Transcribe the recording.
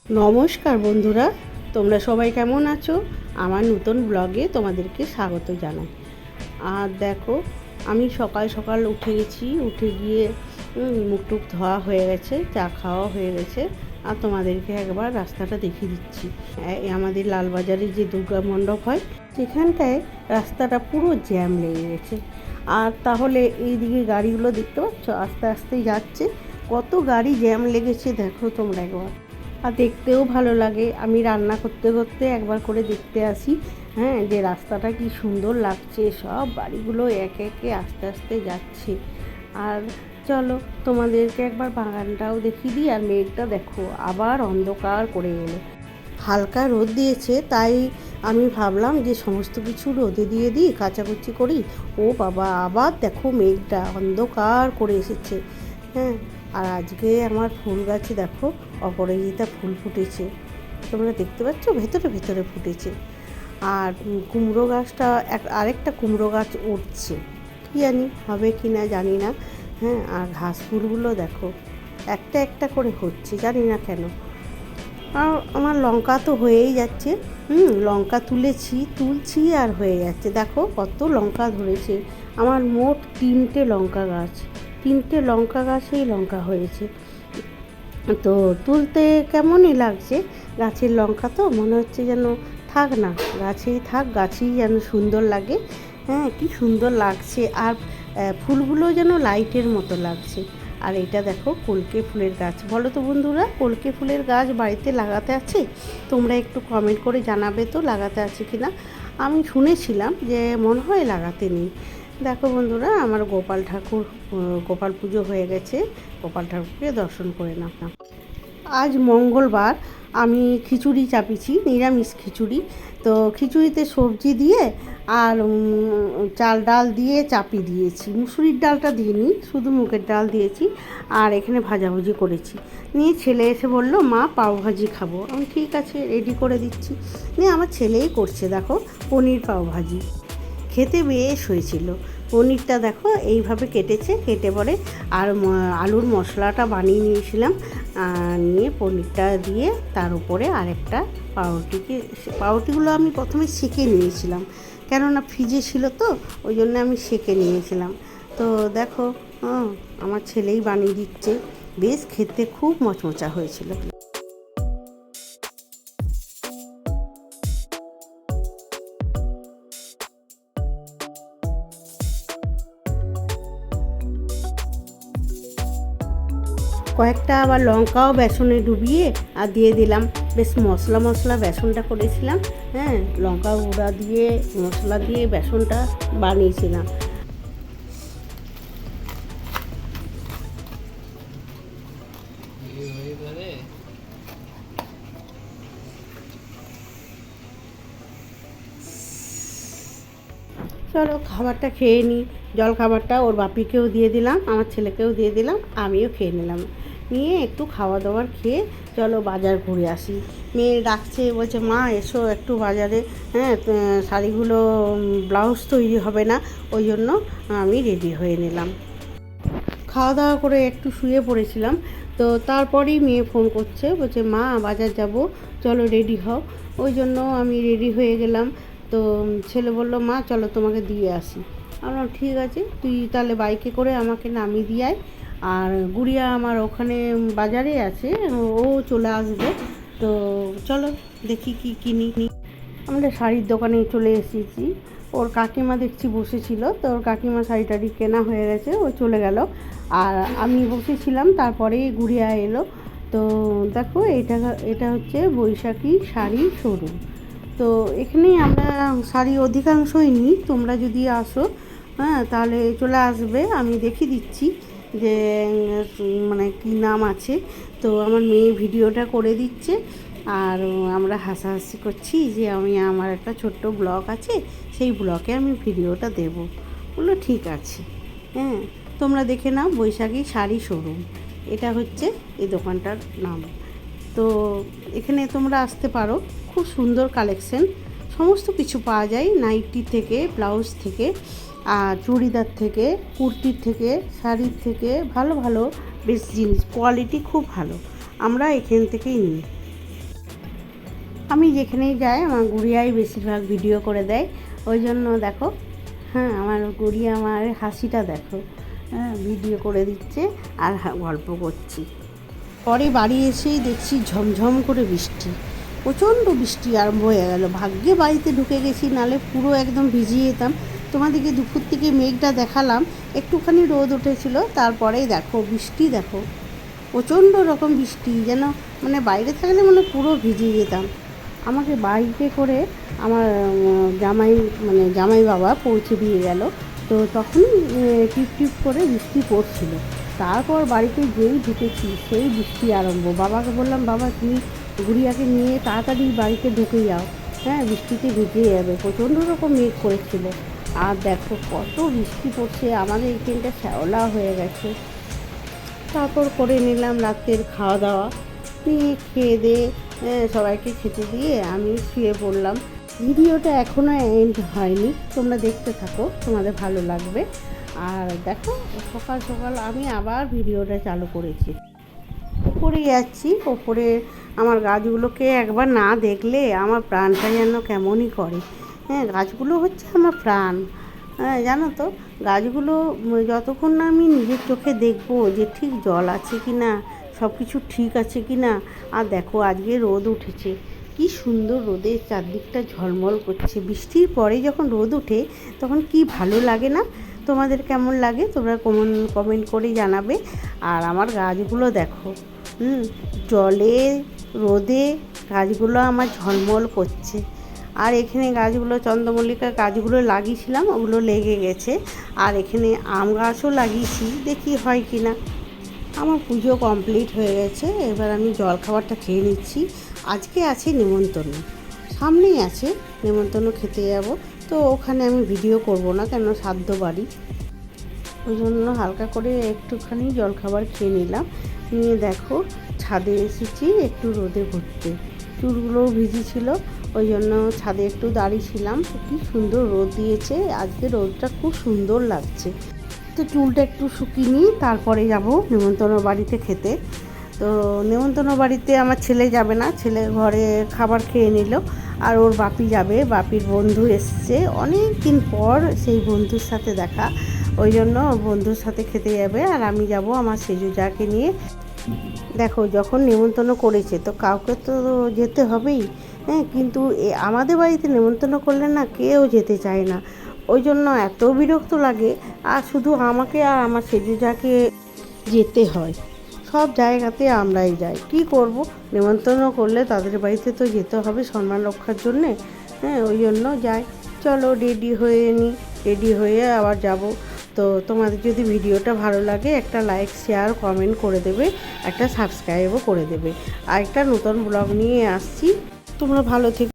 নমস্কার বন্ধুরা, তোমরা সবাই কেমন আছো? আমার নতুন ব্লগে তোমাদেরকে স্বাগত জানাই। আর দেখো, আমি সকাল সকাল উঠে গেছি, উঠে গিয়ে মুখ টুক ধোয়া হয়ে গেছে, চা খাওয়া হয়ে গেছে। আর তোমাদেরকে একবার রাস্তাটা দেখিয়ে দিচ্ছি। আমাদের লালবাজারে যে দুর্গা মণ্ডপ হয় সেখানটায় রাস্তাটা পুরো জ্যাম লেগে গেছে। আর তাহলে এইদিকে গাড়িগুলো দেখতে পাচ্ছ আস্তে আস্তে যাচ্ছে, কত গাড়ি জ্যাম লেগেছে দেখো তোমরা একবার। আর দেখতেও ভালো লাগে। আমি রান্না করতে করতে একবার করে দেখতে আসি, যে রাস্তাটা কি সুন্দর লাগছে, সব বাড়িগুলো একে একে আস্তে আস্তে যাচ্ছে। আর চলো তোমাদেরকে একবার বাগানটাও দেখিয়ে দিই। আর মেঘটা দেখো আবার অন্ধকার করে এলো, হালকা রোদ দিয়েছে, তাই আমি ভাবলাম যে সমস্ত কিছু রোদে দিয়ে দিই, কাচাকুচি করি। ও বাবা, আবার দেখো মেঘটা অন্ধকার করে এসেছে। আর আজকে আমার ফুল গাছে দেখো অপরাজিতা ফুল ফুটেছে, তোমরা দেখতে পাচ্ছ, ভেতরে ভেতরে ফুটেছে। আর কুমড়ো গাছটা আরেকটা কুমড়ো গাছ উঠছে, কী জানি হবে কি না জানি না। আর ঘাস ফুলগুলো দেখো একটা একটা করে হচ্ছে, জানি না কেন। আর আমার লঙ্কা তো হয়েই যাচ্ছে, লঙ্কা তুলছি আর হয়ে যাচ্ছে। দেখো কত লঙ্কা ধরেছে। আমার মোট 3টে লঙ্কা গাছ, 3টে লঙ্কা গাছেই লঙ্কা হয়েছে। তো তুলতে কেমনই লাগছে, গাছের লঙ্কা তো মনে হচ্ছে যেন থাক না, গাছেই থাক, গাছেই যেন সুন্দর লাগে। কি সুন্দর লাগছে। আর ফুলগুলো যেন লাইটের মতো লাগছে। আর এটা দেখো কলকে ফুলের গাছ। বলো তো বন্ধুরা, কলকে ফুলের গাছ বাড়িতে লাগাতে আছে? তোমরা একটু কমেন্ট করে জানাবে তো লাগাতে আছে কি না। আমি শুনেছিলাম যে মনে হয় লাগাতে নেই। দেখো বন্ধুরা, আমার গোপাল পুজো হয়ে গেছে, গোপাল ঠাকুরকে দর্শন করে নাও। আজ মঙ্গলবার, আমি খিচুড়ি চাপিছি, নিরামিষ খিচুড়ি। তো খিচুড়িতে সবজি দিয়ে আর চাল ডাল দিয়ে চাপি দিয়েছি, মুসুরির ডালটা দিইনি, শুধু মুগের ডাল দিয়েছি। আর এখানে ভাজাভুজি করেছি। নিয়ে ছেলে এসে বললো, মা পাওভাজি খাবো। আমি ঠিক আছে, রেডি করে দিচ্ছি। নিয়ে আমার ছেলেই করছে দেখো পনির পাওভাজি, খেতে বেশ হয়েছিল। পনিরটা দেখো এইভাবে কেটে পরে আর আলুর মশলাটা বানিয়ে নিয়েছিলাম। নিয়ে পনিরটা দিয়ে তার উপরে আরেকটা পাউরুটিগুলো আমি প্রথমে সেঁকে নিয়েছিলাম, কেননা ফ্রিজে ছিল তো, ওই জন্য আমি সেঁকে নিয়েছিলাম। তো দেখো, আমার ছেলেই বানিয়ে দিচ্ছে, বেশ খেতে খুব মচমচা হয়েছিল। কয়েকটা আবার লঙ্কাও বেসনে ডুবিয়ে আর দিয়ে দিলাম, বেশ মশলা বেসনটা করেছিলাম। লঙ্কা গুঁড়া দিয়ে মশলা দিয়ে বেসনটা বানিয়েছিলাম। চলো খাবারটা খেয়ে নিই। জল খাবারটা ওর বাপিকেও দিয়ে দিলাম, আমার ছেলেকেও দিয়ে দিলাম, আমিও খেয়ে নিলাম। নিয়ে একটু খাওয়া দাওয়ার খেয়ে চলো বাজার ঘুরে আসি। মেয়ে ডাকছে, বলছে মা এসো একটু বাজারে, শাড়িগুলো ব্লাউজ তৈরি হবে না, ওই জন্য আমি রেডি হয়ে নিলাম। খাওয়া দাওয়া করে একটু শুয়ে পড়েছিলাম। তো তারপরেই মেয়ে ফোন করছে, বলছে মা বাজার যাব, চলো রেডি হও। ওই জন্য আমি রেডি হয়ে গেলাম। তো ছেলে বললো, মা চলো তোমাকে দিয়ে আসি। আমরা ঠিক আছে, তুই তাহলে বাইকে করে আমাকে নামিয়ে দিয়ে আয়। আর গুড়িয়া আমার ওখানে বাজারে আছে, ও চলে আসবে। তো চলো দেখি কি কিনি। আমরা শাড়ির দোকানে চলে এসেছি। ওর কাকিমা দেখছি বসেছিল, তো ওর কাকিমা শাড়ি টাড়ি কেনা হয়ে গেছে, ও চলে গেল। আর আমি বসেছিলাম, তারপরেই গুড়িয়া এলো। তো দেখো এটা হচ্ছে বৈশাখী শাড়ি শোরুম। তো এখানেই আমরা শাড়ি অধিকাংশই নিই, তোমরা যদি আসো তাহলে চলে আসবে। আমি দেখিয়ে দিচ্ছি যে মানে কী নাম আছে। তো আমার মেয়ে ভিডিওটা করে দিচ্ছে, আর আমরা হাসাহাসি করছি যে আমার একটা ছোট্ট ব্লগ আছে, সেই ব্লগে আমি ভিডিওটা দেব। বললো ঠিক আছে, তোমরা দেখে নাও, বৈশাখী শাড়ি শোরুম, এটা হচ্ছে এই দোকানটার নাম। তো এখানে তোমরা আসতে পারো, খুব সুন্দর কালেকশন, সমস্ত কিছু পাওয়া যায়, নাইটি থেকে ব্লাউজ থেকে আর চুড়িদার থেকে, কুর্তির থেকে, শাড়ির থেকে, ভালো ভালো বেশ জিনিস, কোয়ালিটি খুব ভালো, আমরা এখান থেকেই নিই। আমি যেখানেই যাই আমার গুড়িয়াই বেশিরভাগ ভিডিও করে দেয়, ওই জন্য দেখো হ্যাঁ আমার গুড়িয়া আমার হাসিটা দেখো, হ্যাঁ ভিডিও করে দিচ্ছে আর গল্প করছি। পরে বাড়ি এসেই দেখছি ঝমঝম করে বৃষ্টি, প্রচণ্ড বৃষ্টি আরম্ভ হয়ে গেল। ভাগ্যে বাড়িতে ঢুকে গেছি, নালে পুরো একদম ভিজিয়ে যেতাম। তোমাদেরকে দুপুর থেকে মেঘটা দেখালাম, একটুখানি রোদ উঠেছিল, তারপরেই দেখো বৃষ্টি, দেখো প্রচণ্ড রকম বৃষ্টি, যেন মানে বাইরে থাকলে মানে পুরো ভিজে যেতাম। আমাকে বাইকে করে আমার জামাই বাবা পৌঁছে দিয়ে গেল। তো তখন টিপ টিপ করে বৃষ্টি পড়ছিল। তারপর বাড়িতে যেই ঢুকেছি সেই বৃষ্টি আরম্ভ। বাবাকে বললাম, বাবা তুমি গুড়িয়াকে নিয়ে তাড়াতাড়ি বাড়িতে ঢুকে যাও, হ্যাঁ বৃষ্টিতে ভিজে যাবে। প্রচণ্ড রকম মেঘ করেছিল, আর দেখো কত বৃষ্টি পড়ছে, আমাদের এখানটা শ্যাওলা হয়ে গেছে। তারপর করে নিলাম রাতের খাওয়া দাওয়া, নিয়ে খেয়ে দিয়ে সবাইকে খেতে দিয়ে আমি শুয়ে পড়লাম। ভিডিওটা এখনও এন্ড হয়নি, তোমরা দেখতে থাকো, তোমাদের ভালো লাগবে। আর দেখো সকাল সকাল আমি আবার ভিডিওটা চালু করেছি। ওপরে যাচ্ছি, ওপরে আমার গাছগুলোকে একবার না দেখলে আমার প্রাণটা যেন কেমনই করে। হ্যাঁ গাছগুলো হচ্ছে আমার প্রাণ, হ্যাঁ জানো তো। গাছগুলো যতক্ষণ না আমি নিজের চোখে দেখবো যে ঠিক জল আছে কি না, সব কিছু ঠিক আছে কি না। আর দেখো আজকে রোদ উঠেছে, কি সুন্দর রোদে চারদিকটা ঝলমল করছে। বৃষ্টির পরে যখন রোদ ওঠে তখন কি ভালো লাগে না? তোমাদের কেমন লাগে তোমরা কমেন্ট করে জানাবে। আর আমার গাছগুলো দেখো, জলে রোদে গাছগুলো আমার ঝলমল করছে। আর এখানে গাছগুলো চন্দ্রমল্লিকা গাছগুলো লাগিয়েছিলাম, ওগুলো লেগে গেছে। আর এখানে আম গাছও লাগিয়েছি, দেখি হয় কি না। আমার পুজো কমপ্লিট হয়ে গেছে, এবার আমি জলখাবারটা খেয়ে নিচ্ছি। আজকে আছে নেমন্তন্ন, সামনেই আছে নেমন্তন্ন, খেতে যাব। তো ওখানে আমি ভিডিও করব না, কেন শ্রাদ্ধ বাড়ি, ওই জন্য হালকা করে একটুখানি জলখাবার খেয়ে নিলাম। নিয়ে দেখো ছাদে এসেছি একটু রোদে ঘুরতে, চুলগুলোও ভিজেছিল, ওই জন্য ছাদে একটু দাঁড়িয়েছিলাম। কি সুন্দর রোদ দিয়েছে আজকে, রোদটা খুব সুন্দর লাগছে। তো চুলটা একটু শুকিয়ে নিই, তারপরে যাব নেমন্তন্ন বাড়িতে খেতে। তো নেমন্তন্ন বাড়িতে আমার ছেলে যাবে না, ছেলে ঘরে খাবার খেয়ে নিল, আর ওর বাপি যাবে। বাপির বন্ধু এসছে অনেক দিন পর, সেই বন্ধুর সাথে দেখা, ওই জন্য বন্ধুর সাথে খেতে যাবে। আর আমি যাব আমার সেজুজাকে নিয়ে। দেখো যখন নেমন্তন্ন করেছে তো কাউকে তো যেতে হবেই, হ্যাঁ কিন্তু আমাদের বাড়িতে নেমন্তন্ন করলে না কেউ যেতে চায় না, ওই জন্য এত বিরক্ত লাগে। আর শুধু আমাকে আর আমার সেজুজাকে যেতে হয়, সব জায়গাতে আমরাই যাই, কি করব। নেমন্তন্ন করলে তাদের বাড়িতে তো যেতে হবে সম্মান রক্ষার জন্যে, হ্যাঁ ওই জন্য যাই। চলো রেডি হয়ে নিই, রেডি হয়ে আবার যাব। তো তোমাদের যদি ভিডিওটা ভালো লাগে একটা লাইক শেয়ার কমেন্ট করে দেবে, একটা সাবস্ক্রাইবও করে দেবে। আর একটা নতুন ব্লগ নিয়ে আসছি, তোমরা ভালো থেকো।